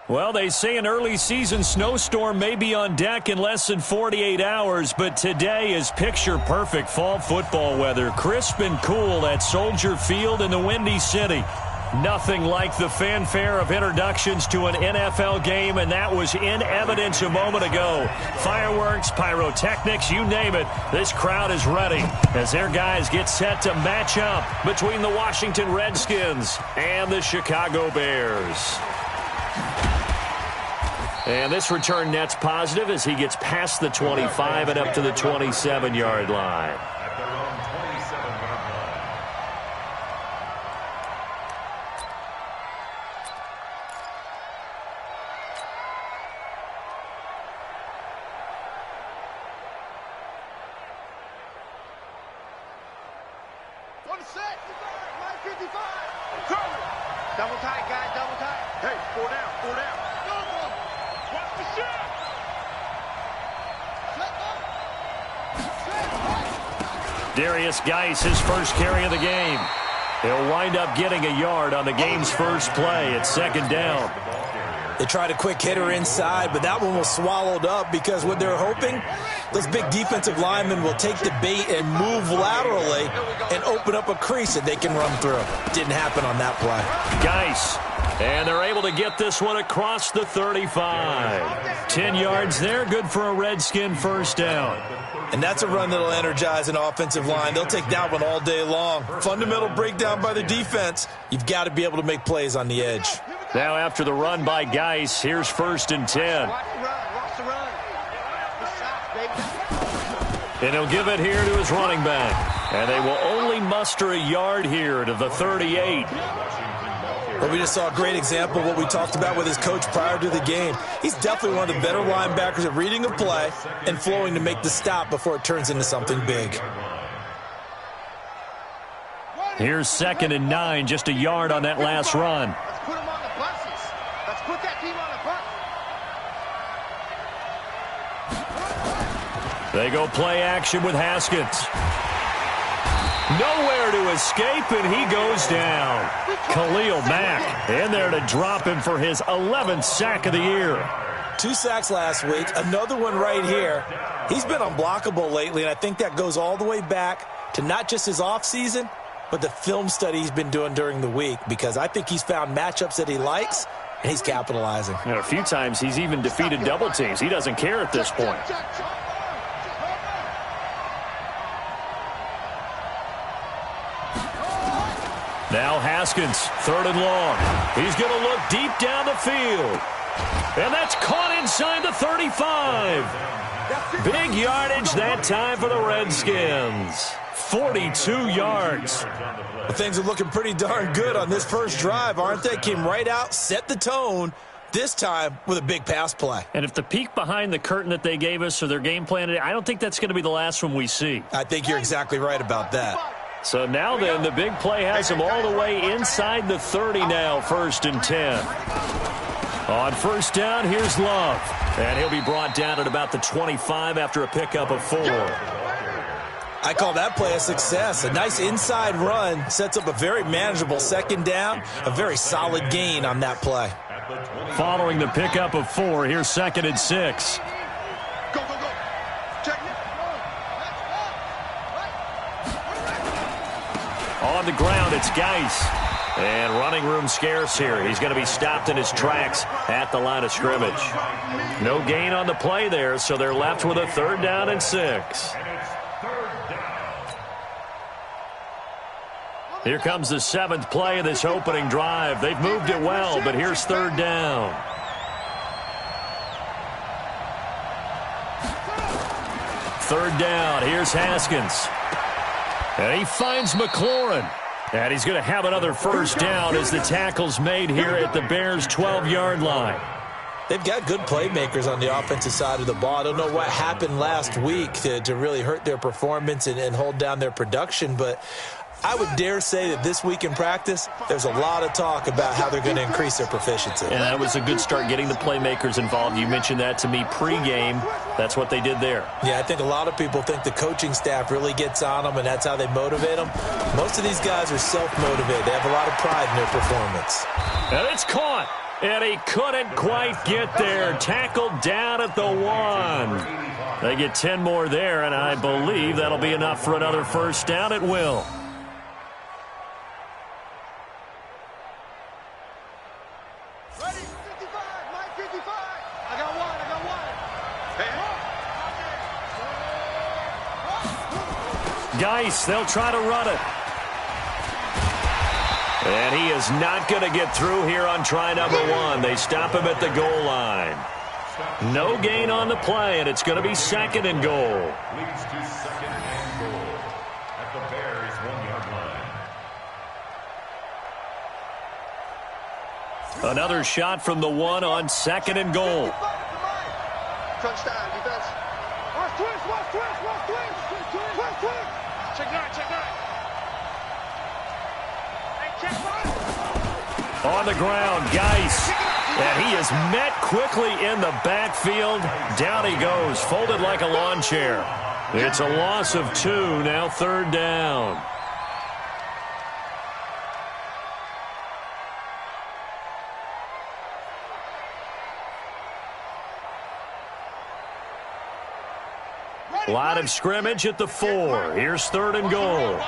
Well, they say an early season snowstorm may be on deck in less than 48 hours, but today is picture-perfect fall football weather. Crisp and cool at Soldier Field in the Windy City. Nothing like the fanfare of introductions to an NFL game, and that was in evidence a moment ago. Fireworks, pyrotechnics, you name it. This crowd is ready as their guys get set to match up between the Washington Redskins and the Chicago Bears. And this return net's positive as he gets past the 25 and up to the 27-yard line. Double tight, guys, double tight. Hey, four down, four down. Watch the shot. Darius Geis, his first carry of the game. He'll wind up getting a yard on the game's first play at second down. They tried a quick hitter inside, but that one was swallowed up because what they're hoping, those big defensive linemen will take the bait and move laterally and open up a crease that they can run through. Didn't happen on that play. Geis, and they're able to get this one across the 35. 10 yards there, good for a Redskin first down. And that's a run that'll energize an offensive line. They'll take that one all day long. Fundamental breakdown by the defense. You've got to be able to make plays on the edge. Now after the run by Geis, here's 1st and 10. And he'll give it here to his running back. And they will only muster a yard here to the 38. Well, we just saw a great example of what we talked about with his coach prior to the game. He's definitely one of the better linebackers at reading a play and flowing to make the stop before it turns into something big. Here's 2nd and 9, just a yard on that last run. Let's put him on the buses. Let's put that team on the bus. They go play action with Haskins. Nowhere to escape, and he goes down. Khalil Mack in there to drop him for his 11th sack of the year. 2 sacks last week, another one right here. He's been unblockable lately, and I think that goes all the way back to not just his offseason, but the film study he's been doing during the week, because I think he's found matchups that he likes, and he's capitalizing. And a few times he's even defeated double teams. He doesn't care at this point. Now Haskins, 3rd and long. He's going to look deep down the field. And that's caught inside the 35. Big yardage that time for the Redskins. 42 yards. Well, things are looking pretty darn good on this first drive, aren't they? Came right out, set the tone, this time with a big pass play. And if the peek behind the curtain that they gave us or their game plan, I don't think that's going to be the last one we see. I think you're exactly right about that. So now then, the big play has him all the way inside the 30 now, 1st and 10. On first down, here's Love. And he'll be brought down at about the 25 after a pickup of 4. I call that play a success. A nice inside run sets up a very manageable 2nd down, a very solid gain on that play. Following the pickup of 4, here's 2nd and 6. Go, go, go. Check it. On the ground, it's Geis. And running room scarce here. He's going to be stopped in his tracks at the line of scrimmage. No gain on the play there, so they're left with a 3rd down and 6. Here comes the 7th play of this opening drive. They've moved it well, but here's 3rd down. Third down, here's Haskins. And he finds McLaurin. And he's going to have another first down as the tackle's made here at the Bears' 12-yard line. They've got good playmakers on the offensive side of the ball. I don't know what happened last week to really hurt their performance and hold down their production, but I would dare say that this week in practice, there's a lot of talk about how they're going to increase their proficiency. And that was a good start, getting the playmakers involved. You mentioned that to me pregame. That's what they did there. Yeah, I think a lot of people think the coaching staff really gets on them, and that's how they motivate them. Most of these guys are self-motivated. They have a lot of pride in their performance. And it's caught. And he couldn't quite get there. Tackled down at the 1. They get 10 more there, and I believe that'll be enough for another first down. It will. Ready? 55, Mike 55. I got one. Geis, they'll try to run it. And he is not going to get through here on try number 1. They stop him at the goal line. No gain on the play, and it's going to be 2nd and goal. Leads to 2nd and goal at the Bears' 1-yard line. Another shot from the 1 on 2nd and goal. Crunch time, defense. Watch twist, watch twist, watch twist. Twist, twist. Check that, check that. On the ground, Geis. And he is met quickly in the backfield. Down he goes, folded like a lawn chair. It's a loss of 2, now 3rd down. Line of scrimmage at the 4. Here's 3rd and goal.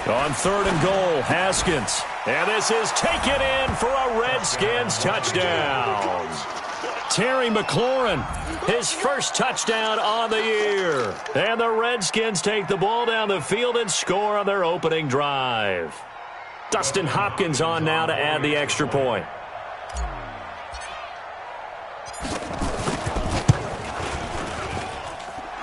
On 3rd and goal, Haskins. And this is taken in for a Redskins touchdown. Terry McLaurin, his first touchdown on the year. And the Redskins take the ball down the field and score on their opening drive. Dustin Hopkins on now to add the extra point.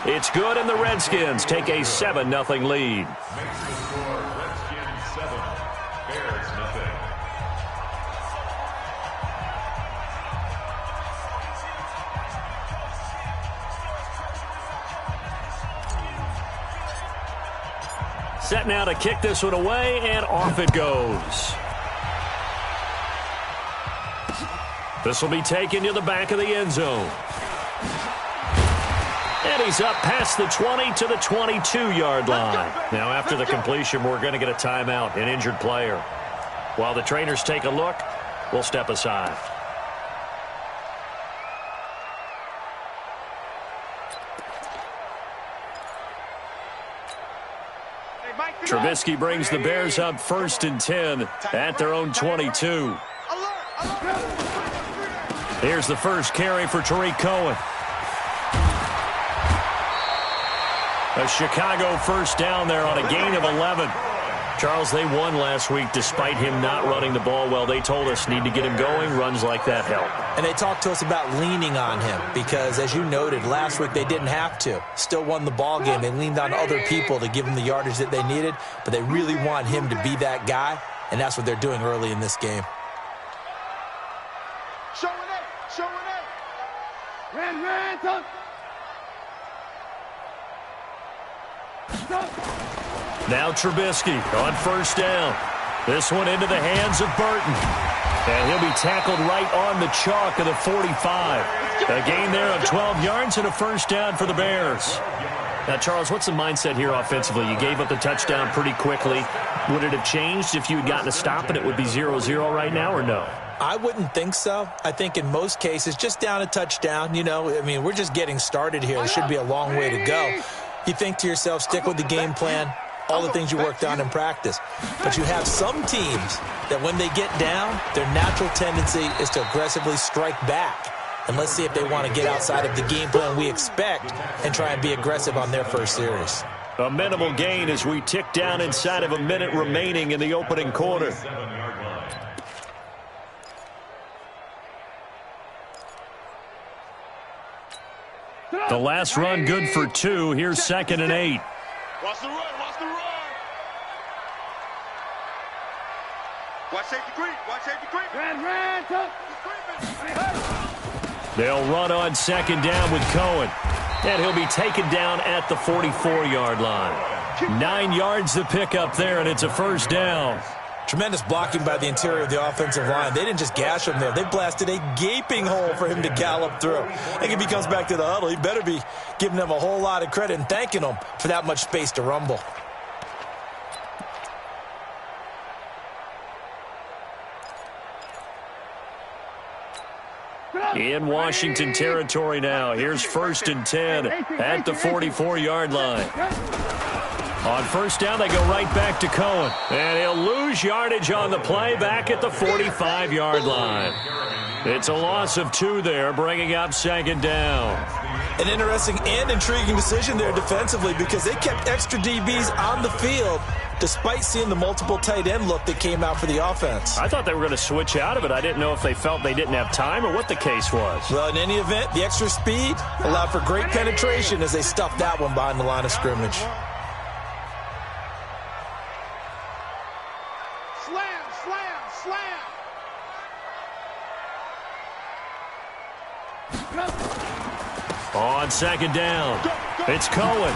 It's good, and the Redskins take a 7-0 lead. Makes the score Redskins 7, Bears 0. Set now to kick this one away, and off it goes. This will be taken to the back of the end zone. And he's up past the 20 to the 22-yard line. Now, after the completion, we're going to get a timeout, an injured player. While the trainers take a look, we'll step aside. Trubisky brings the Bears up 1st and 10 at their own 22. Here's the first carry for Tariq Cohen. A Chicago first down there on a gain of 11. Charles, they won last week despite him not running the ball well. They told us need to get him going. Runs like that help. And they talked to us about leaning on him because, as you noted, last week they didn't have to. Still won the ball game. They leaned on other people to give them the yardage that they needed, but they really want him to be that guy, and that's what they're doing early in this game. Showing it, showing it. Ran, dunk. Now Trubisky on first down. This one into the hands of Burton. And he'll be tackled right on the chalk of the 45. A gain there of 12 yards and a first down for the Bears. Now, Charles, what's the mindset here offensively? You gave up the touchdown pretty quickly. Would it have changed if you had gotten a stop and it would be 0-0 right now, or no? I wouldn't think so. I think in most cases, just down a touchdown, you know, I mean, we're just getting started here. There should be a long way to go. You think to yourself, stick with the game plan, all the things you worked on in practice. But you have some teams that when they get down, their natural tendency is to aggressively strike back. And let's see if they want to get outside of the game plan we expect and try and be aggressive on their first series. A minimal gain as we tick down inside of a minute remaining in the opening quarter. 7-yard line. The last run good for 2. Here's 2nd and 8. Watch the run, watch the run. Watch safety creep, watch safety creep. Ran, dunk. They'll run on second down with Cohen. And he'll be taken down at the 44-yard line. 9 yards to pick up there, and it's a first down. Tremendous blocking by the interior of the offensive line. They didn't just gash him there. They blasted a gaping hole for him to gallop through. I think if he comes back to the huddle, he better be giving them a whole lot of credit and thanking them for that much space to rumble. In Washington territory now. Here's 1st and 10 at the 44-yard line. On first down, they go right back to Cohen. And he'll lose yardage on the play back at the 45-yard line. It's a loss of 2 there, bringing up second down. An interesting and intriguing decision there defensively because they kept extra DBs on the field despite seeing the multiple tight end look that came out for the offense. I thought they were going to switch out of it. I didn't know if they felt they didn't have time or what the case was. Well, in any event, the extra speed allowed for great penetration as they stuffed that one behind the line of scrimmage. Slam, slam, slam. On second down, it's Cohen.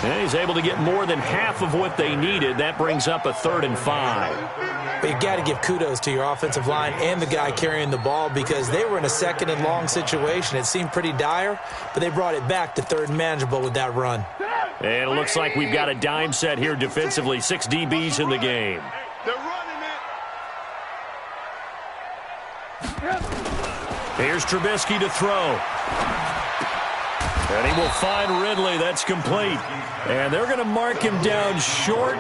And he's able to get more than half of what they needed. That brings up a 3rd and 5. But you got to give kudos to your offensive line and the guy carrying the ball because they were in a 2nd and long situation. It seemed pretty dire, but they brought it back to 3rd and manageable with that run. And it looks like we've got a dime set here defensively. 6 DBs in the game. They're running it. Here's Trubisky to throw. And he will find Ridley. That's complete. And they're going to mark him down short,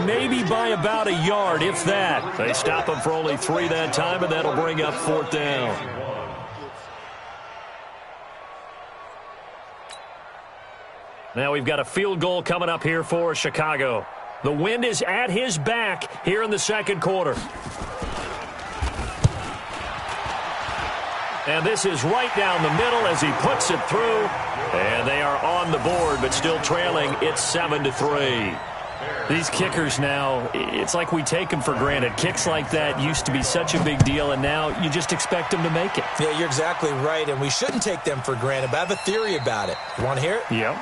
maybe by about a yard, if that. They stop him for only 3 that time, and that'll bring up 4th down. Now we've got a field goal coming up here for Chicago. The wind is at his back here in the second quarter. And this is right down the middle as he puts it through. And they are on the board, but still trailing. It's 7-3. These kickers now, it's like we take them for granted. Kicks like that used to be such a big deal, and now you just expect them to make it. Yeah, you're exactly right, and we shouldn't take them for granted, but I have a theory about it. You want to hear it? Yeah.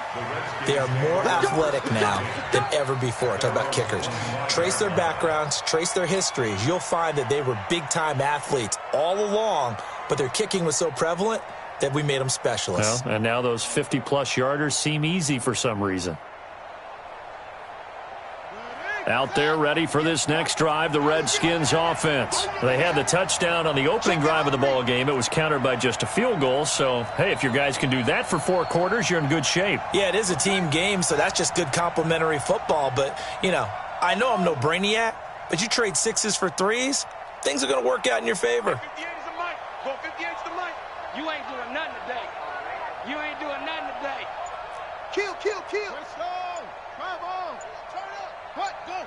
They are more athletic now than ever before. Talk about kickers. Trace their backgrounds, trace their histories. You'll find that they were big-time athletes all along, but their kicking was so prevalent that we made them specialists. Well, and now those 50-plus yarders seem easy for some reason. Out there ready for this next drive, the Redskins offense. They had the touchdown on the opening drive of the ball game. It was countered by just a field goal. So, hey, if your guys can do that for 4 quarters, you're in good shape. Yeah, it is a team game, so that's just good complimentary football. But, you know, I know I'm no brainiac, but you trade 6s for 3s, things are going to work out in your favor. 58 is the mic. Go 58 is the mic. You ain't doing nothing today. You ain't doing nothing today. Kill, kill, kill. Let's go. Come on. Turn up. Cut, go.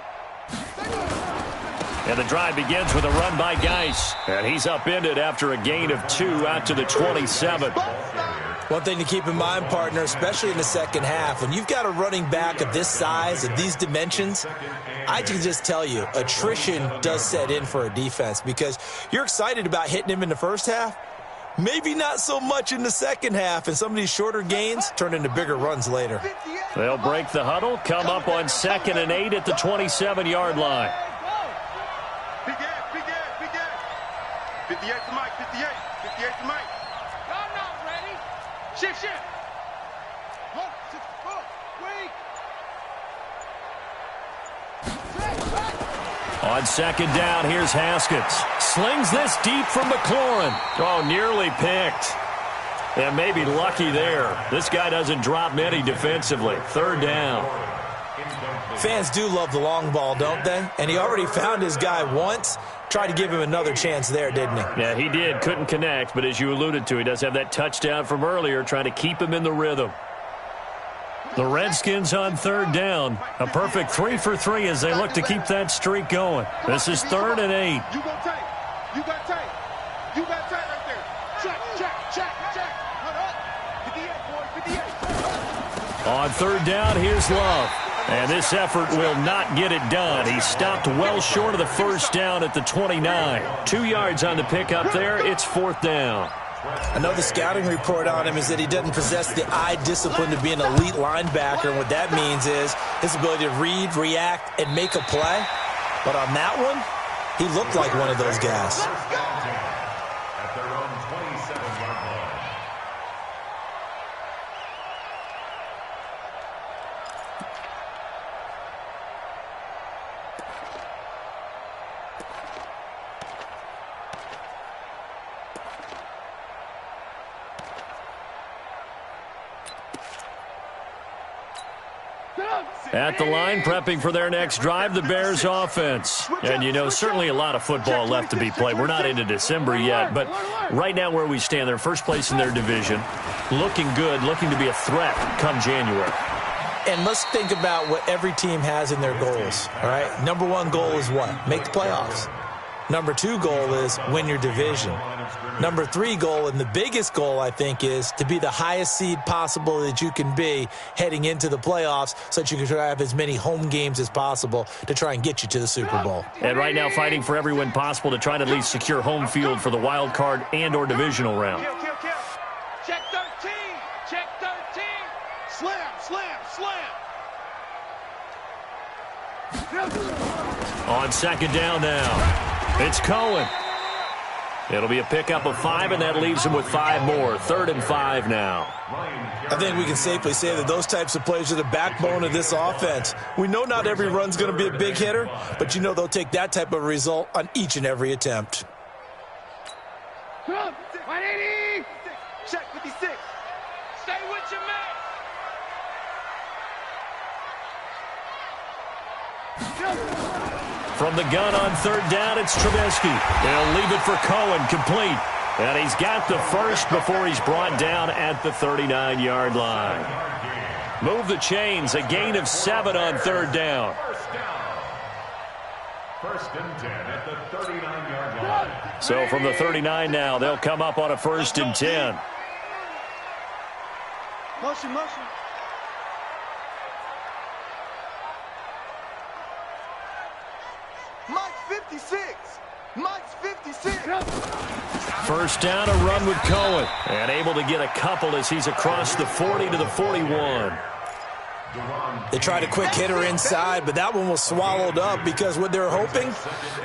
And the drive begins with a run by Geis. And he's upended after a gain of 2 out to the 27. One thing to keep in mind, partner, especially in the second half, when you've got a running back of this size, of these dimensions, I can just tell you, attrition does set in for a defense because you're excited about hitting him in the first half. Maybe not so much in the second half, and some of these shorter gains turn into bigger runs later. They'll break the huddle, come up on 2nd and 8 at the 27-yard line. Big ass, big ass, big ass. 58 to Mike, 58. 58 to Mike. Y'all not ready. Shift, shift. Look, 6 foot. Wait. On second down, here's Haskins. Slings this deep from McLaurin. Oh, nearly picked. And maybe lucky there. This guy doesn't drop many defensively. 3rd down. Fans do love the long ball, don't they? And he already found his guy once. Tried to give him another chance there, didn't he? Yeah, he did. Couldn't connect, but as you alluded to, he does have that touchdown from earlier, trying to keep him in the rhythm. The Redskins on 3rd down. A perfect 3 for 3 as they look to keep that streak going. This is 3rd and 8. You got tight. You got tight. You got tight right there. Check, check, check, check. Hold up. 58, boy, 58. On 3rd down, here's Love. And this effort will not get it done. He stopped well short of the first down at the 29. 2 yards on the pickup there. It's 4th down. I know the scouting report on him is that he doesn't possess the eye discipline to be an elite linebacker. And what that means is his ability to read, react, and make a play. But on that one, he looked like one of those guys. At their own 27-yard line. At the line, prepping for their next drive, the Bears offense. And, you know, certainly a lot of football left to be played. We're not into December yet, but right now where we stand, they're first place in their division. Looking good, looking to be a threat come January. And let's think about what every team has in their goals, all right? Number 1 goal is what? Make the playoffs. Number 2 goal is win your division. Number 3 goal, and the biggest goal, I think, is to be the highest seed possible that you can be heading into the playoffs so that you can try to have as many home games as possible to try and get you to the Super Bowl. And right now fighting for every win possible to try to at least secure home field for the wild card and or divisional round. Check 13. Check 13. Slam, slam, slam. On 2nd down now. It's Cohen. It'll be a pickup of 5, and that leaves him with 5 more. 3rd and 5 now. I think we can safely say that those types of plays are the backbone of this offense. We know not every run's going to be a big hitter, but you know they'll take that type of result on each and every attempt. 180. Check 56. Stay with your man. From the gun on 3rd down, it's Trubisky. He'll leave it for Cohen, complete. And he's got the first before he's brought down at the 39-yard line. Move the chains, a gain of 7 on 3rd down. First and 10 at the 39-yard line. So from the 39 now, they'll come up on a 1st and 10. Motion, motion. Mike's 56. Mike's 56. 1st down, a run with Cohen. And able to get a couple as he's across the 40 to the 41. They tried a quick hitter inside, but that one was swallowed up because what they're hoping,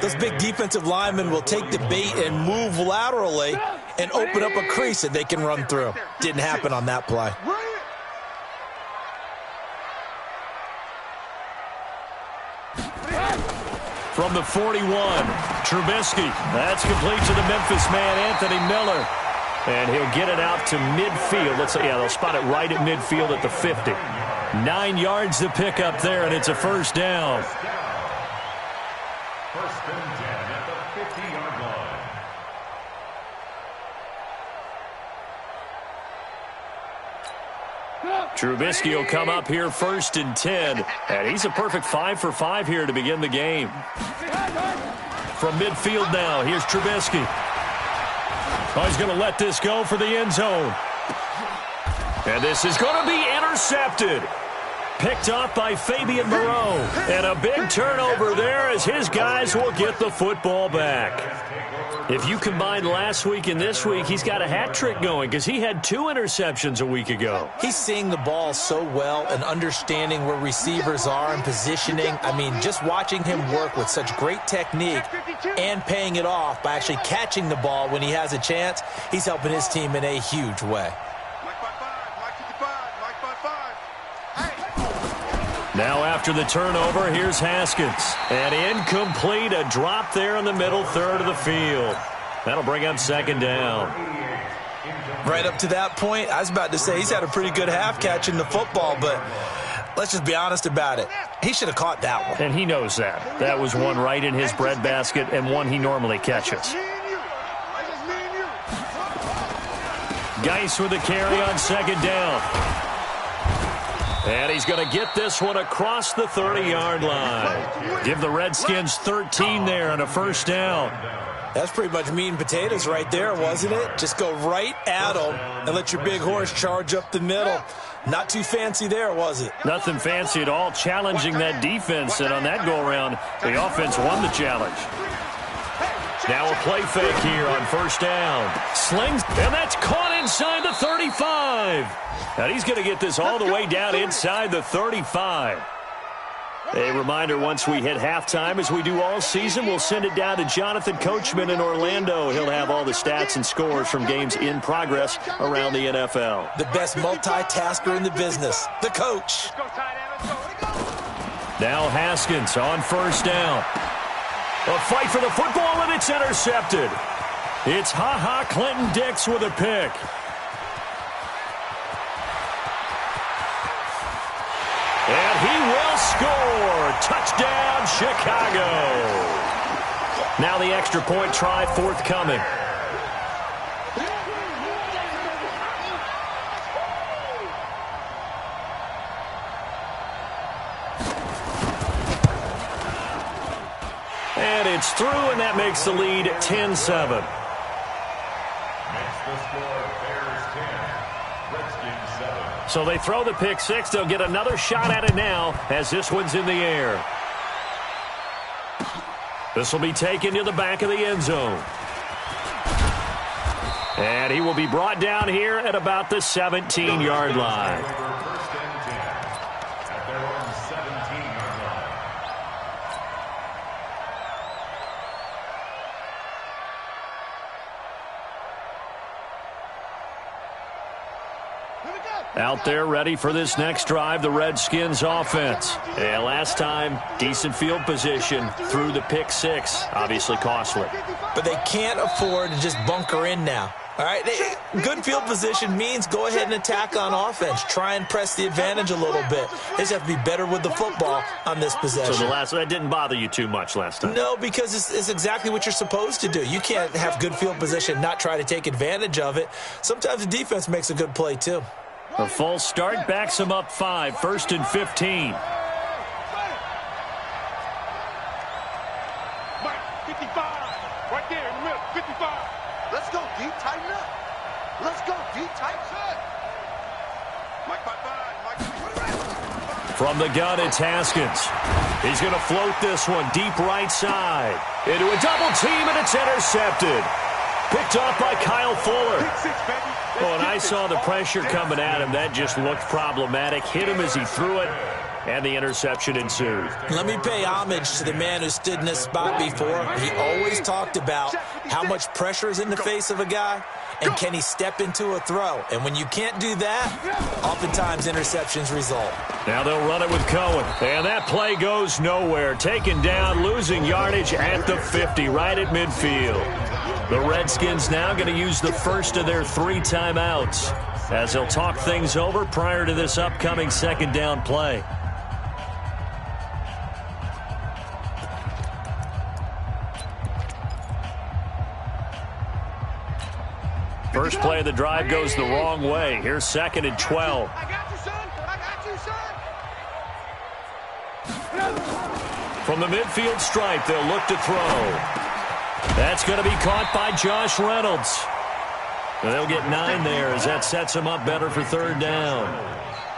those big defensive linemen will take the bait and move laterally and open up a crease that they can run through. Didn't happen on that play. From the 41, Trubisky. That's complete to the Memphis man, Anthony Miller. And he'll get it out to midfield. Let's say, yeah, they'll spot it right at midfield at the 50. 9 yards to pick up there, and it's a 1st down. First and 10 at the 50-yard line. Trubisky will come up here 1st and 10. And he's a perfect 5 for 5 here to begin the game. From midfield now, here's Trubisky. Oh, he's going to let this go for the end zone. And this is going to be intercepted. Picked off by Fabian Moreau. And a big turnover there as his guys will get the football back. If you combine last week and this week, he's got a hat trick going because he had 2 interceptions a week ago. He's seeing the ball so well and understanding where receivers are and positioning. I mean, just watching him work with such great technique and paying it off by actually catching the ball when he has a chance, he's helping his team in a huge way. Now after the turnover, here's Haskins. And incomplete, a drop there in the middle third of the field. That'll bring up 2nd down. Right up to that point, I was about to say he's had a pretty good half catching the football, but let's just be honest about it. He should have caught that one. And he knows that. That was one right in his breadbasket and one he normally catches. Geis with a carry on 2nd down. And he's going to get this one across the 30-yard line. Give the Redskins 13 there and a 1st down. That's pretty much meat and potatoes right there, wasn't it? Just go right at them and let your big horse charge up the middle. Not too fancy there, was it? Nothing fancy at all, challenging that defense, and on that go-around, the offense won the challenge. Now a play fake here on first down. Slings, and that's caught inside the 35. And he's going to get this all the way down inside the 35. A reminder, once we hit halftime, as we do all season, we'll send it down to Jonathan Coachman in Orlando. He'll have all the stats and scores from games in progress around the NFL. The best multitasker in the business, the coach. Now Haskins on first down. A fight for the football, and it's intercepted. It's Ha-Ha Clinton-Dix with a pick. And he will score. Touchdown, Chicago. Now the extra point try forthcoming. And it's through, and that makes the lead 10-7. So they throw the pick six. They'll get another shot at it now as this one's in the air. This will be taken to the back of the end zone. And he will be brought down here at about the 17-yard line. Out there ready for this next drive, the Redskins offense. And last time, decent field position through the pick six. Obviously costly. But they can't afford to just bunker in now. All right, good field position means go ahead and attack on offense. Try and press the advantage a little bit. They just have to be better with the football on this possession. So that didn't bother you too much last time? No, because it's exactly what you're supposed to do. You can't have good field position, not try to take advantage of it. Sometimes the defense makes a good play, too. A false start backs him up 5, 1st and 15. Mike, 55. Right there in the middle, 55. Let's go, D. Tighten up. Let's go, D. Tighten up. Mike, 5-5. Mike, from the gun, it's Haskins. He's going to float this one deep right side. Into a double team, and it's intercepted. Picked off by Kyle Fuller. Oh, and I saw the pressure coming at him. That just looked problematic. Hit him as he threw it, and the interception ensued. Let me pay homage to the man who stood in this spot before. He always talked about how much pressure is in the face of a guy, and can he step into a throw. And when you can't do that, oftentimes interceptions result. Now they'll run it with Cohen. And that play goes nowhere. Taken down, losing yardage at the 50, right at midfield. The Redskins now going to use the first of their 3 timeouts as they'll talk things over prior to this upcoming second down play. First play of the drive goes the wrong way. Here's 2nd and 12. I got you, son. I got you, son. From the midfield stripe, they'll look to throw. That's going to be caught by Josh Reynolds. They'll get 9 there as that sets them up better for 3rd down.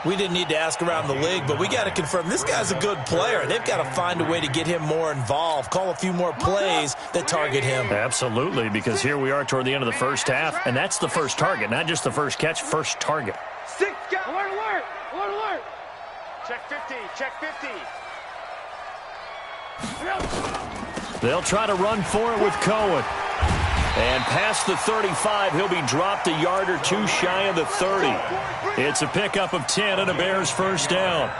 We didn't need to ask around the league, but we got to confirm this guy's a good player. They've got to find a way to get him more involved, call a few more plays that target him. Absolutely, because here we are toward the end of the first half, and that's the first target, not just the first catch, first target. 6 guys. Alert, alert. Alert, alert. Check 50. Check 50. They'll try to run for it with Cohen. And past the 35, he'll be dropped a yard or 2 shy of the 30. It's a pickup of 10 and a Bears first down.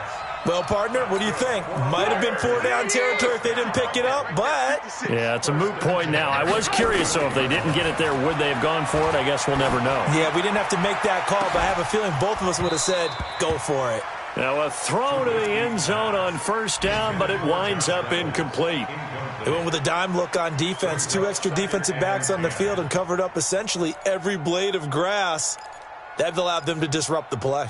Well, partner, what do you think? Might have been 4-down territory if they didn't pick it up, but... Yeah, it's a moot point now. I was curious, though, if they didn't get it there, would they have gone for it? I guess we'll never know. Yeah, we didn't have to make that call, but I have a feeling both of us would have said, go for it. Now a throw to the end zone on first down, but it winds up incomplete. They went with a dime look on defense. 2 extra defensive backs on the field and covered up essentially every blade of grass. That allowed them to disrupt the play.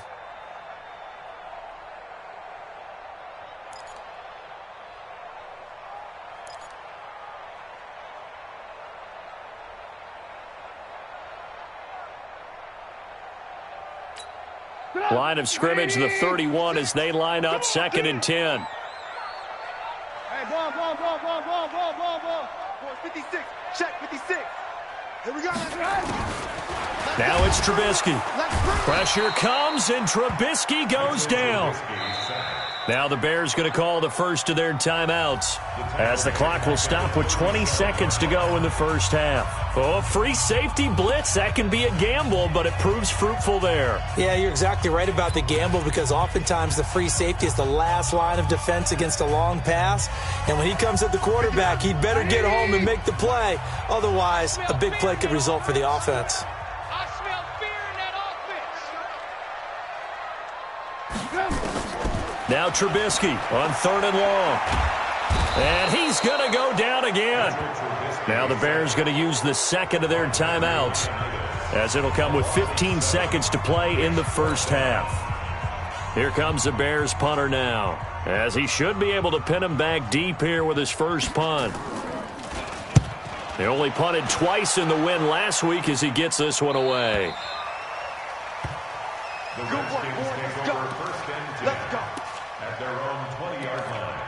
Line of scrimmage, the 31, as they line up 2nd and 10. Hey, ball. 56. Check 56. Here we go. Now it's Trubisky. Pressure comes, and Trubisky goes down. Now the Bears going to call the first of their timeouts, as the clock will stop with 20 seconds to go in the first half. Oh, free safety blitz, that can be a gamble, but it proves fruitful there. Yeah, you're exactly right about the gamble, because oftentimes the free safety is the last line of defense against a long pass. And when he comes at the quarterback, he'd better get home and make the play. Otherwise, a big play could result for the offense. I smell fear in that offense. Now Trubisky on 3rd and long. And he's going to go down again. Now the Bears going to use the second of their timeouts, as it'll come with 15 seconds to play in the first half. Here comes the Bears punter now, as he should be able to pin him back deep here with his first punt. They only punted twice in the win last week, as he gets this one away. The Redskins take over 1st and 10 Let's go. at their own 20-yard line.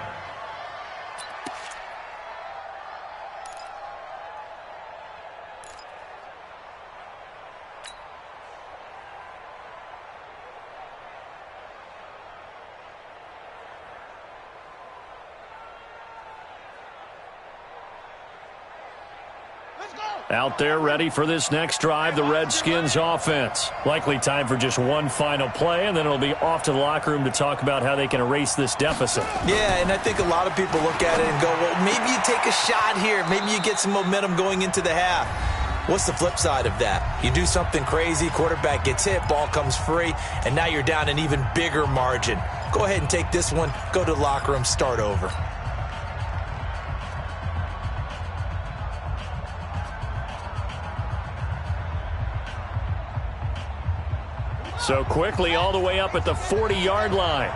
Out there ready for this next drive, the Redskins offense. Likely time for just one final play, and then it'll be off to the locker room to talk about how they can erase this deficit. Yeah, and I think a lot of people look at it and go, well, maybe you take a shot here. Maybe you get some momentum going into the half. What's the flip side of that? You do something crazy, quarterback gets hit, ball comes free, and now you're down an even bigger margin. Go ahead and take this one, go to the locker room, start over. So quickly all the way up at the 40-yard line.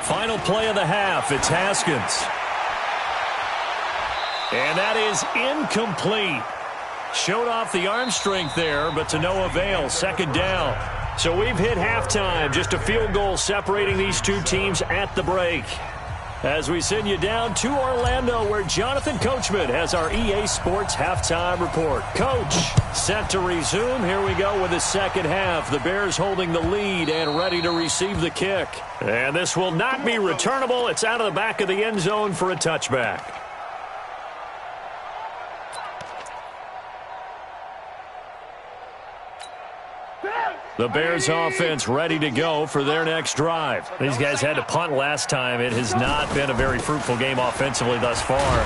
Final play of the half, it's Haskins. And that is incomplete. Showed off the arm strength there, but to no avail. 2nd down. So we've hit halftime. Just a field goal separating these two teams at the break. As we send you down to Orlando, where Jonathan Coachman has our EA Sports halftime report. Coach, set to resume. Here we go with the second half. The Bears holding the lead and ready to receive the kick. And this will not be returnable. It's out of the back of the end zone for a touchback. The Bears offense ready to go for their next drive. These guys had to punt last time. It has not been a very fruitful game offensively thus far.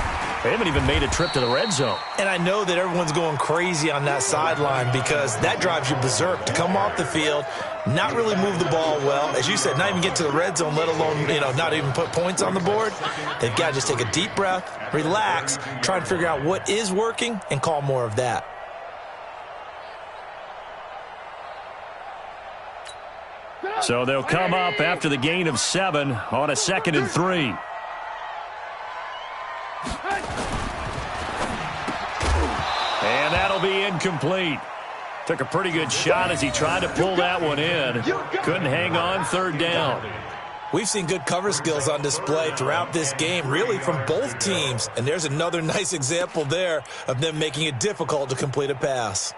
They haven't even made a trip to the red zone. And I know that everyone's going crazy on that sideline, because that drives you berserk to come off the field, not really move the ball well. As you said, not even get to the red zone, let alone, not even put points on the board. They've got to just take a deep breath, relax, try and figure out what is working, and call more of that. So they'll come up after the gain of 7 on a 2nd and 3. And that'll be incomplete. Took a pretty good shot as he tried to pull that one in. Couldn't hang on, 3rd down. We've seen good cover skills on display throughout this game, really from both teams. And there's another nice example there of them making it difficult to complete a pass.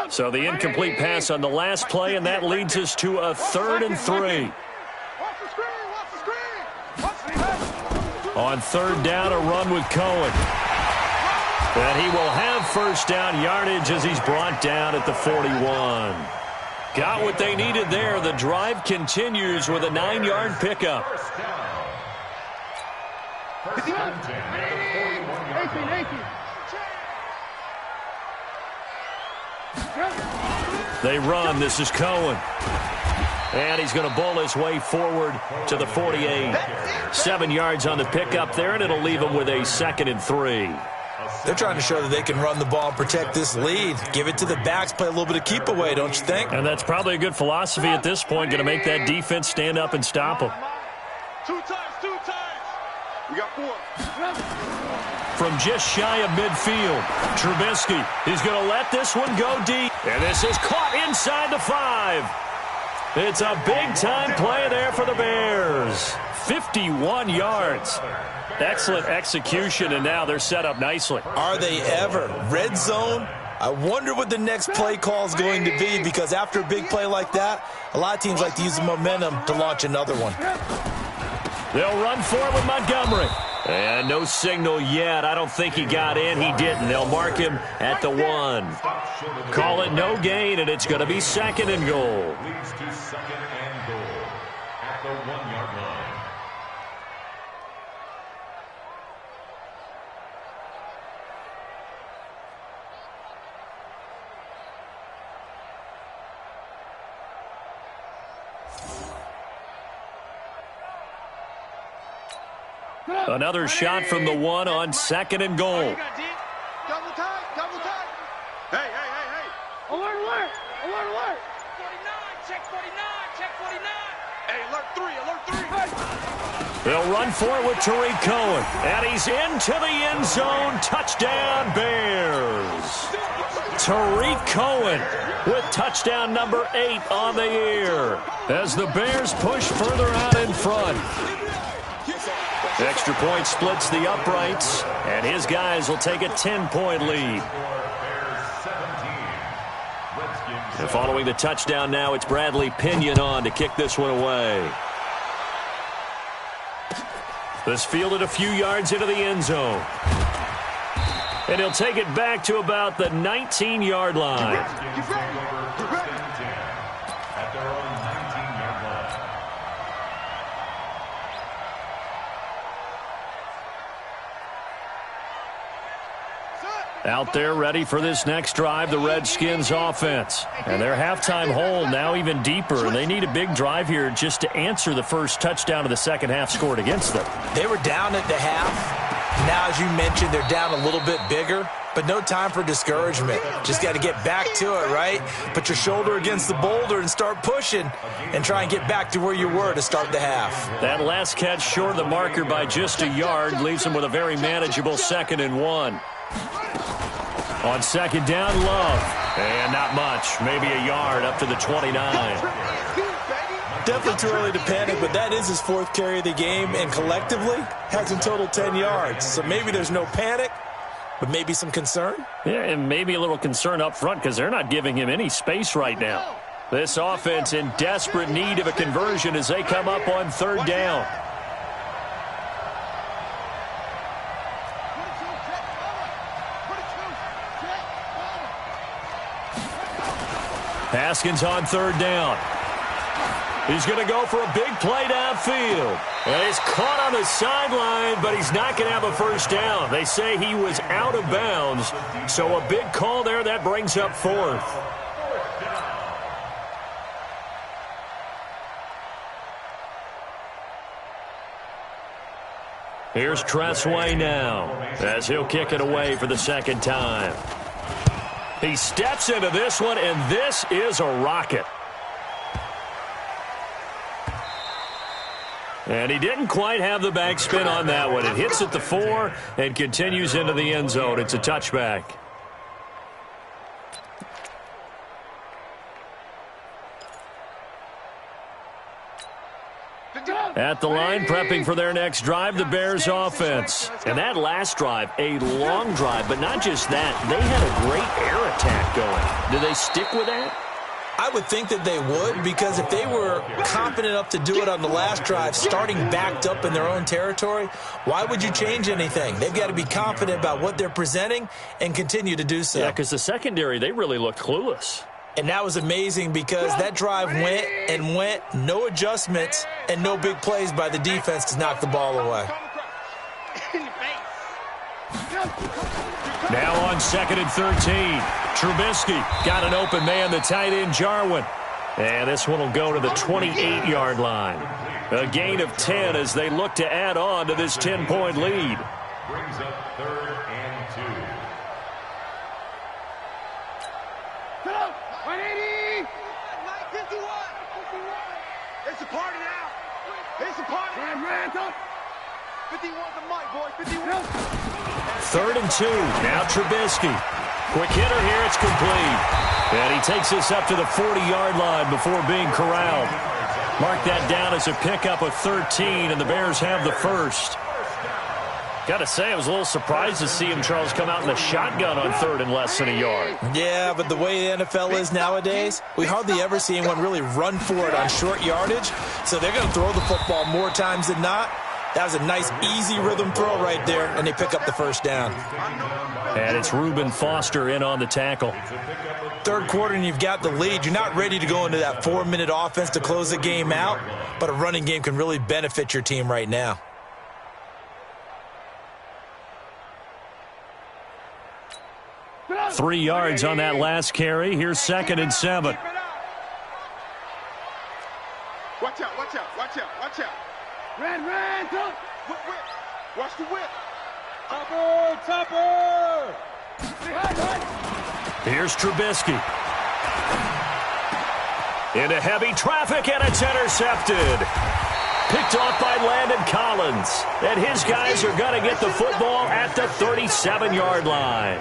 So the incomplete pass on the last play, and that leads us to a 3rd and 3. On 3rd down, a run with Cohen. And he will have first down yardage as he's brought down at the 41. Got what they needed there. The drive continues with a 9-yard pickup. First and 10 at the 41-yard line. They run. This is Cohen. And he's going to bowl his way forward to the 48. 7 yards on the pickup there, and it'll leave him with a 2nd and 3. They're trying to show that they can run the ball and protect this lead. Give it to the backs, play a little bit of keep away, don't you think? And that's probably a good philosophy at this point, going to make that defense stand up and stop them. 2 times. We got 4. from just shy of midfield. Trubisky, he's going to let this one go deep. And this is caught inside the 5. It's a big-time play there for the Bears. 51 yards. Excellent execution, and now they're set up nicely. Are they ever? Red zone? I wonder what the next play call is going to be, because after a big play like that, a lot of teams like to use the momentum to launch another one. They'll run for it with Montgomery. And no signal yet. I don't think he got in. He didn't. They'll mark him at the 1. Call it no gain, and it's going to be 2nd and goal. Leads to 2nd and goal at the 1-yard line. Another shot from the 1 on 2nd and goal. Double tight, double tight. Hey, hey, hey, hey. Alert, alert, alert, alert. 49, check 49, check 49. Hey, alert 3, alert 3. They'll run for it with Tariq Cohen. And he's into the end zone. Touchdown, Bears. Tariq Cohen with touchdown number 8 on the year as the Bears push further out in front. Extra point splits the uprights, and his guys will take a 10-point lead. And following the touchdown now, it's Bradley Pinion on to kick this one away. This fielded a few yards into the end zone. And he'll take it back to about the 19-yard line. Out there ready for this next drive, the Redskins offense. And their halftime hole now even deeper, and they need a big drive here just to answer the first touchdown of the second half scored against them. They were down at the half. Now, as you mentioned, they're down a little bit bigger, but no time for discouragement. Just got to get back to it, right? Put your shoulder against the boulder and start pushing and try and get back to where you were to start the half. That last catch short of the marker by just a yard leaves them with a very manageable 2nd and 1. On 2nd down, Love. And not much. Maybe a yard up to the 29. Definitely too early to panic, but that is his 4th carry of the game, and collectively has in total 10 yards. So maybe there's no panic, but maybe some concern. Yeah, and maybe a little concern up front because they're not giving him any space right now. This offense in desperate need of a conversion as they come up on 3rd down. Haskins on 3rd down. He's going to go for a big play downfield. And he's caught on the sideline, but he's not going to have a first down. They say he was out of bounds. So a big call there. That brings up 4th. Here's Tressway now as he'll kick it away for the 2nd time. He steps into this one, and this is a rocket. And he didn't quite have the backspin on that one. It hits at the 4 and continues into the end zone. It's a touchback. At the line, prepping for their next drive, the Bears offense. And that last drive, a long drive, but not just that. They had a great air attack going. Do they stick with that? I would think that they would, because if they were confident enough to do it on the last drive, starting backed up in their own territory, why would you change anything? They've got to be confident about what they're presenting and continue to do so. Yeah, because the secondary, they really looked clueless. And that was amazing because that drive went and went, no adjustments, and no big plays by the defense to knock the ball away. Now on 2nd and 13. Trubisky got an open man, the tight end Jarwin. And this one will go to the 28-yard line. A gain of 10 as they look to add on to this 10-point lead. Brings up 3rd and 2. It's a party now. It's a party. 3rd and 2. Now Trubisky. Quick hitter here. It's complete. And he takes this up to the 40-yard line before being corralled. Mark that down as a pickup of 13, and the Bears have the first. Got to say, I was a little surprised to see him, Charles, come out in the shotgun on 3rd and less than a yard. Yeah, but the way the NFL is nowadays, we hardly ever see anyone really run for it on short yardage. So they're going to throw the football more times than not. That was a nice, easy rhythm throw right there, and they pick up the first down. And it's Reuben Foster in on the tackle. 3rd quarter, and you've got the lead. You're not ready to go into that 4-minute offense to close the game out, but a running game can really benefit your team right now. Three yards on that last carry. Here's 2nd and 7. Watch out, watch out, watch out, watch out. Ran, don't. Whip. Watch the whip. Topper. Here's Trubisky. Into heavy traffic, and it's intercepted. Picked off by Landon Collins. And his guys are going to get the football at the 37-yard line.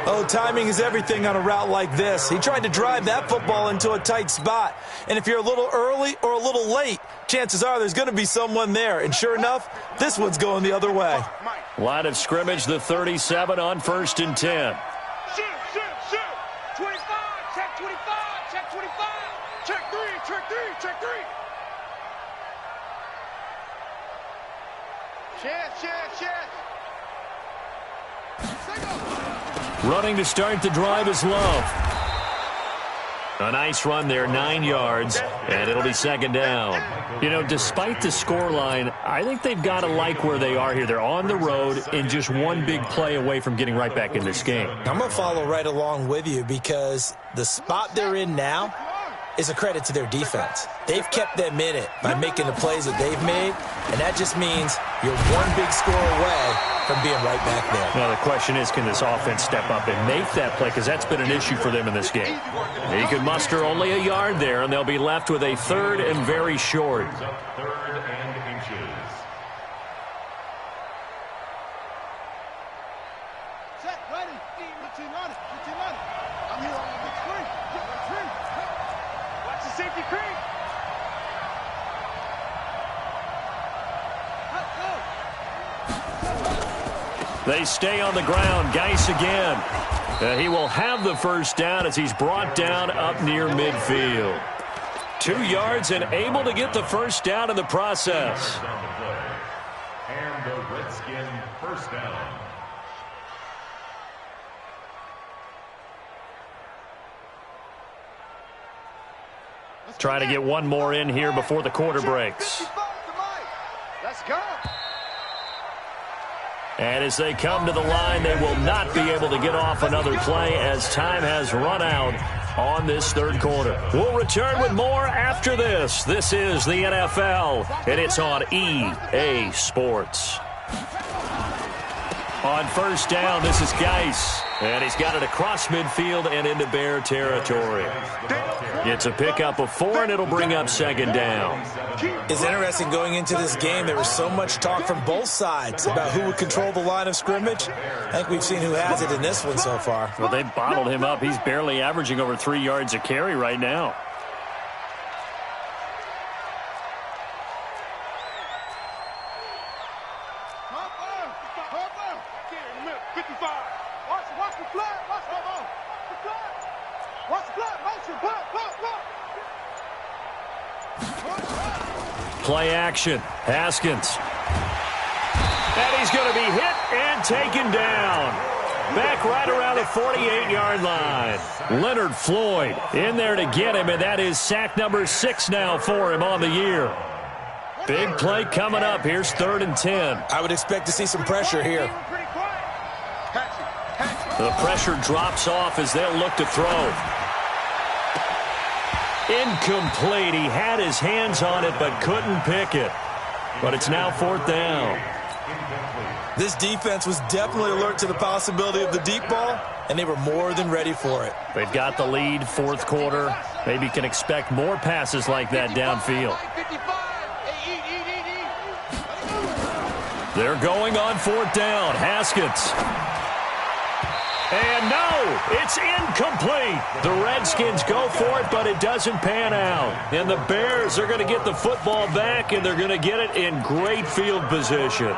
Oh, timing is everything on a route like this. He tried to drive that football into a tight spot. And if you're a little early or a little late, chances are there's going to be someone there. And sure enough, this one's going the other way. Line of scrimmage, the 37 on 1st and 10. Shoot. 25, check 25, check 25. Check 3. Chance. Running to start the drive is Love. A nice run there, 9 yards, and it'll be 2nd down. You know, despite the scoreline, I think they've got to like where they are here. They're on the road and just one big play away from getting right back in this game. I'm going to follow right along with you because the spot they're in now is a credit to their defense. They've kept them in it by making the plays that they've made, and that just means you're one big score away from being right back there. Now, the question is, can this offense step up and make that play? Because that's been an issue for them in this game. He could muster only a yard there, and they'll be left with a 3rd and very short. 3rd and inches. Set, ready. 15 on it. I'm here on the screen. Watch the safety creep. They stay on the ground. Geis again. He will have the first down as he's brought down up near midfield. 2 yards and able to get the first down in the process. And the Redskin first down. Trying to get one more in here before the quarter breaks. Let's go. And as they come to the line, they will not be able to get off another play as time has run out on this 3rd quarter. We'll return with more after this. This is the NFL, and it's on EA Sports. On 1st down, this is Geis. And he's got it across midfield and into Bear territory. It's a pickup of 4, and it'll bring up 2nd down. It's interesting going into this game. There was so much talk from both sides about who would control the line of scrimmage. I think we've seen who has it in this one so far. Well, they bottled him up. He's barely averaging over 3 yards a carry right now. Play action. Haskins. And he's going to be hit and taken down. Back right around the 48-yard line. Leonard Floyd in there to get him, and that is sack number 6 now for him on the year. Big play coming up. Here's 3rd and 10. I would expect to see some pressure here. The pressure drops off as they'll look to throw. Incomplete. He had his hands on it but couldn't pick it. But it's now 4th down. This defense was definitely alert to the possibility of the deep ball, and they were more than ready for it. They've got the lead, 4th quarter. Maybe can expect more passes like that downfield. They're going on fourth down. Haskins. And no, it's incomplete. The Redskins go for it, but it doesn't pan out. And the Bears are going to get the football back, and they're going to get it in great field position.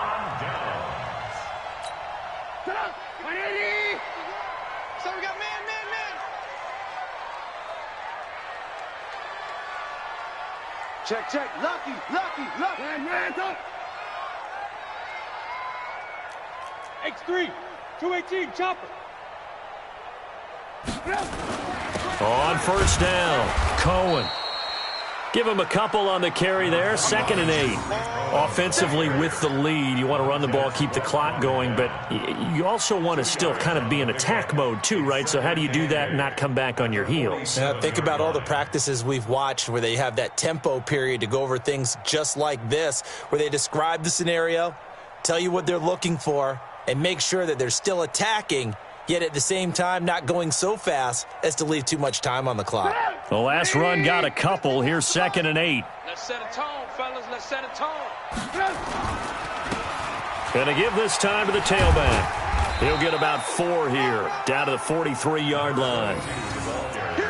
Check. Lucky. Man, up. X3, 218, chopper. On first down, Cohen. Give him a couple on the carry there, 2nd and 8. Offensively with the lead, you want to run the ball, keep the clock going, but you also want to still kind of be in attack mode too, right? So how do you do that and not come back on your heels? Think about all the practices we've watched where they have that tempo period to go over things just like this, where they describe the scenario, tell you what they're looking for, and make sure that they're still attacking, yet at the same time not going so fast as to leave too much time on the clock. The last run got a couple. Here's 2nd and 8. Let's set a tone, fellas. Let's set a tone. Going to give this time to the tailback. He'll get about 4 here, down to the 43-yard line.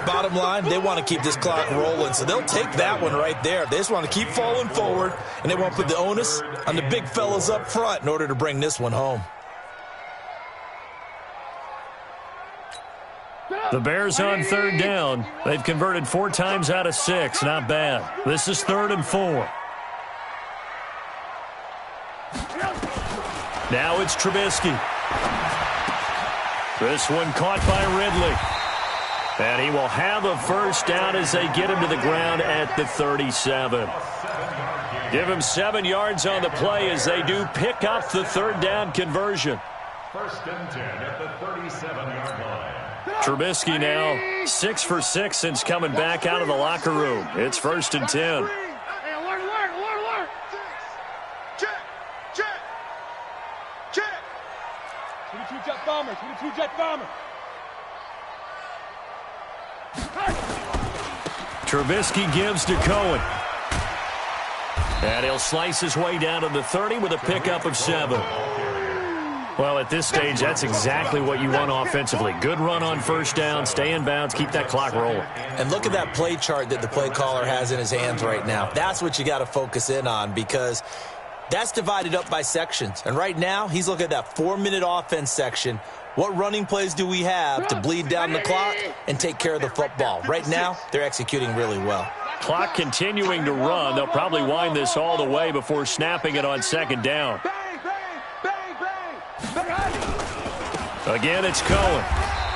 Bottom line, they want to keep this clock rolling, so they'll take that one right there. They just want to keep falling forward, and they want to put the onus on the big fellas up front in order to bring this one home. The Bears on third down. They've converted 4 times out of 6. Not bad. This is 3rd and 4. Now it's Trubisky. This one caught by Ridley. And he will have a first down as they get him to the ground at the 37. Give him 7 yards on the play as they do pick up the 3rd down conversion. 1st and 10 at the 37-yard line. Trubisky now 6 for 6 since coming back out of the locker room. It's 1st and 10. Hey, alert. Check. 22 jet bomber. Trubisky gives to Cohen. And he'll slice his way down to the 30 with a pickup of 7. Well, at this stage, that's exactly what you want offensively. Good run on first down, stay in bounds, keep that clock rolling. And look at that play chart that the play caller has in his hands right now. That's what you got to focus in on, because that's divided up by sections. And right now, he's looking at that 4-minute offense section. What running plays do we have to bleed down the clock and take care of the football? Right now, they're executing really well. Clock continuing to run. They'll probably wind this all the way before snapping it on 2nd down. Again, it's Cohen.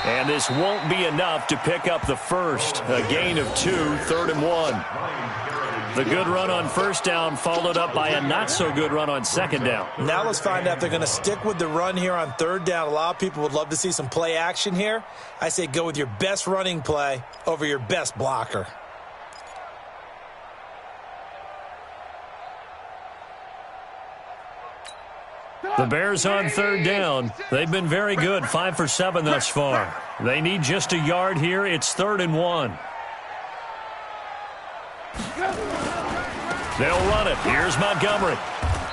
And this won't be enough to pick up the first. A gain of 2, 3rd and 1. The good run on first down followed up by a not-so-good run on 2nd down. Now let's find out if they're going to stick with the run here on 3rd down. A lot of people would love to see some play action here. I say go with your best running play over your best blocker. The Bears on 3rd down. They've been very good, 5 for 7 thus far. They need just a yard here. It's 3rd and 1. They'll run it. Here's Montgomery.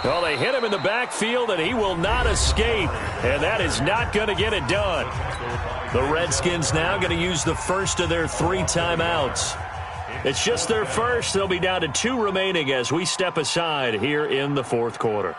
Well, they hit him in the backfield, and he will not escape. And that is not going to get it done. The Redskins now going to use the first of their 3 timeouts. It's just their first. They'll be down to 2 remaining as we step aside here in the 4th quarter.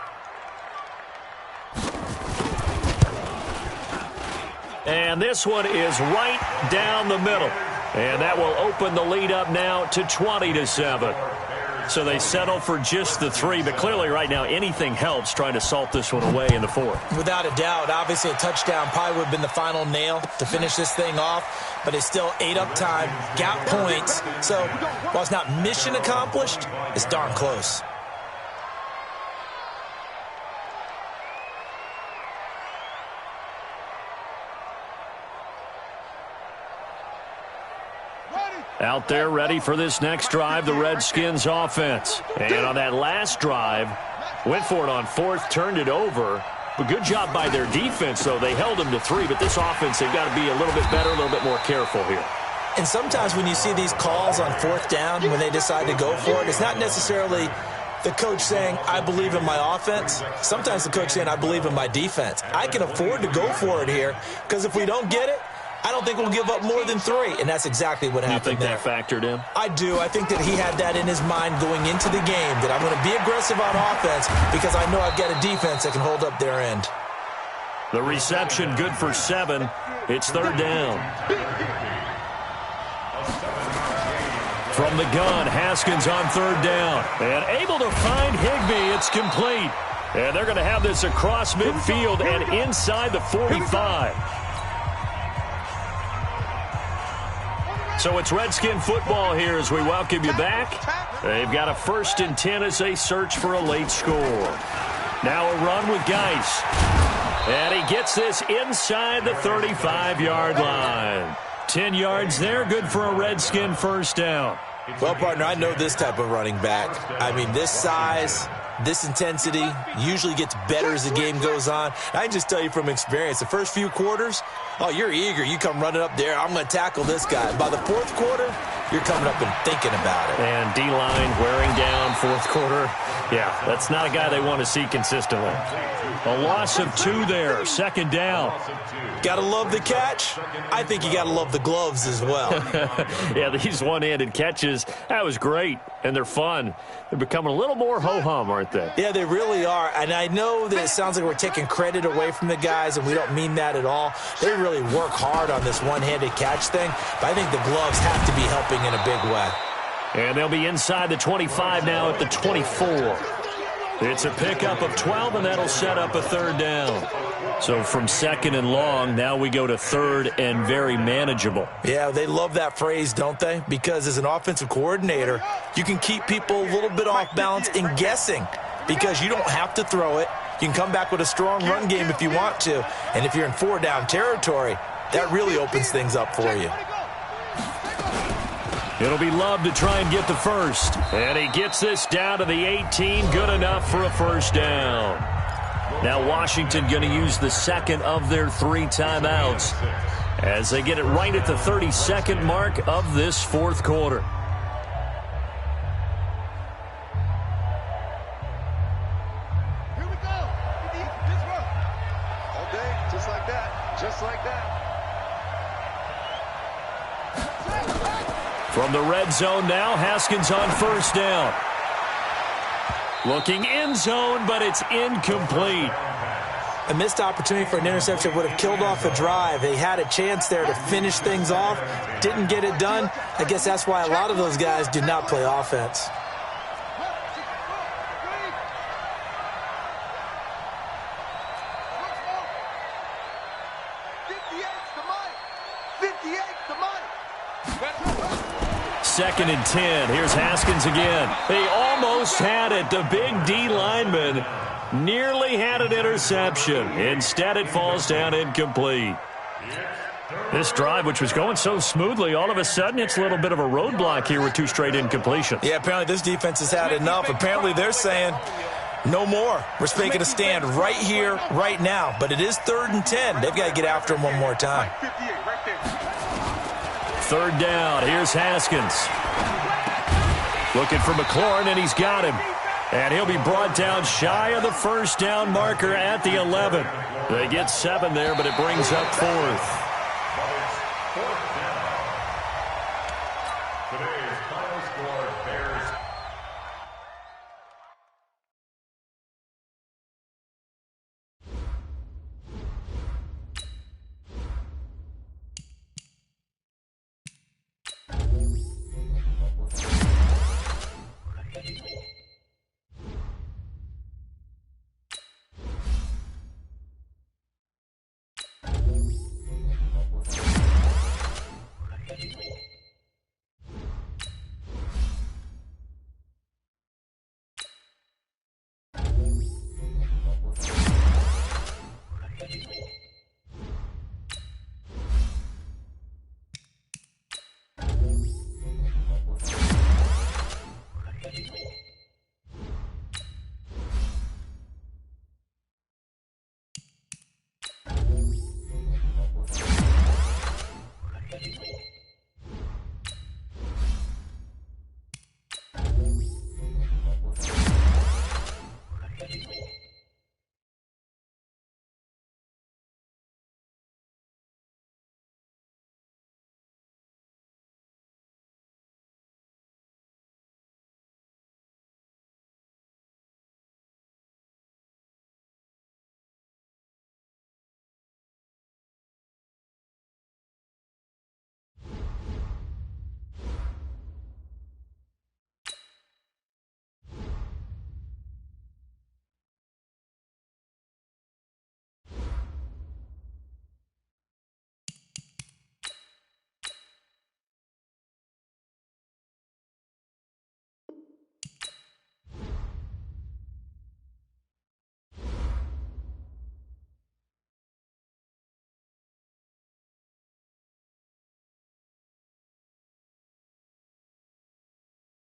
And this one is right down the middle. And that will open the lead up now to 20-7. So they settle for just the 3, but clearly right now anything helps trying to salt this one away in the 4th. Without a doubt, obviously a touchdown probably would have been the final nail to finish this thing off, but it's still 8 up time, got points. So while it's not mission accomplished, it's darn close. Out there ready for this next drive, the Redskins offense. And on that last drive, went for it on 4th, turned it over. But good job by their defense, though. They held them to 3, but this offense, they've got to be a little bit better, a little bit more careful here. And sometimes when you see these calls on 4th down, when they decide to go for it, it's not necessarily the coach saying, I believe in my offense. Sometimes the coach saying, I believe in my defense. I can afford to go for it here because if we don't get it, I don't think we'll give up more than 3, and that's exactly what happened there. You think that factored in? I do. I think that he had that in his mind going into the game, that I'm going to be aggressive on offense because I know I've got a defense that can hold up their end. The reception good for 7. It's 3rd down. From the gun, Haskins on 3rd down. And able to find Higbee. It's complete. And they're going to have this across midfield and inside the 45. So it's Redskin football here as we welcome you back. They've got a 1st and 10 as they search for a late score. Now a run with Geis. And he gets this inside the 35-yard line. 10 yards there, good for a Redskin 1st down. Well, partner, I know this type of running back. I mean, this size, this intensity usually gets better as the game goes on. I can just tell you from experience, the first few quarters, oh, you're eager. You come running up there, I'm going to tackle this guy. By the 4th quarter, you're coming up and thinking about it. And D-line wearing down 4th quarter. Yeah, that's not a guy they want to see consistently. A loss of 2 there, 2nd down. Got to love the catch. I think you got to love the gloves as well. Yeah, these one-handed catches, that was great, and they're fun. They're becoming a little more ho-hum, aren't they? Yeah, they really are. And I know that it sounds like we're taking credit away from the guys, and we don't mean that at all. They really work hard on this one-handed catch thing, but I think the gloves have to be helping in a big way. And they'll be inside the 25 now at the 24. It's a pickup of 12, and that'll set up a 3rd down. So from 2nd and long, now we go to 3rd and very manageable. Yeah, they love that phrase, don't they? Because as an offensive coordinator, you can keep people a little bit off balance and guessing because you don't have to throw it. You can come back with a strong run game if you want to. And if you're in 4-down territory, that really opens things up for you. It'll be Love to try and get the 1st. And he gets this down to the 18. Good enough for a 1st down. Now Washington going to use the 2nd of their 3 timeouts as they get it right at the 32nd mark of this 4th quarter. Here we go. This run. All day, just like that. Just like that. From the red zone now, Haskins on 1st down. Looking end zone, but it's incomplete. A missed opportunity for an interception would have killed off a drive. They had a chance there to finish things off. Didn't get it done. I guess that's why a lot of those guys do not play offense. Second and 10. Here's Haskins again. They almost had it. The big D lineman nearly had an interception. Instead, it falls down incomplete. This drive, which was going so smoothly, all of a sudden it's a little bit of a roadblock here with 2 straight incompletions. Yeah, apparently this defense has had enough. Apparently they're saying, no more. We're making a stand right here, right now. But it is 3rd and 10. They've got to get after him one more time. 3rd down. Here's Haskins. Looking for McLaurin, and he's got him. And he'll be brought down shy of the 1st down marker at the 11. They get 7 there, but it brings up 4th.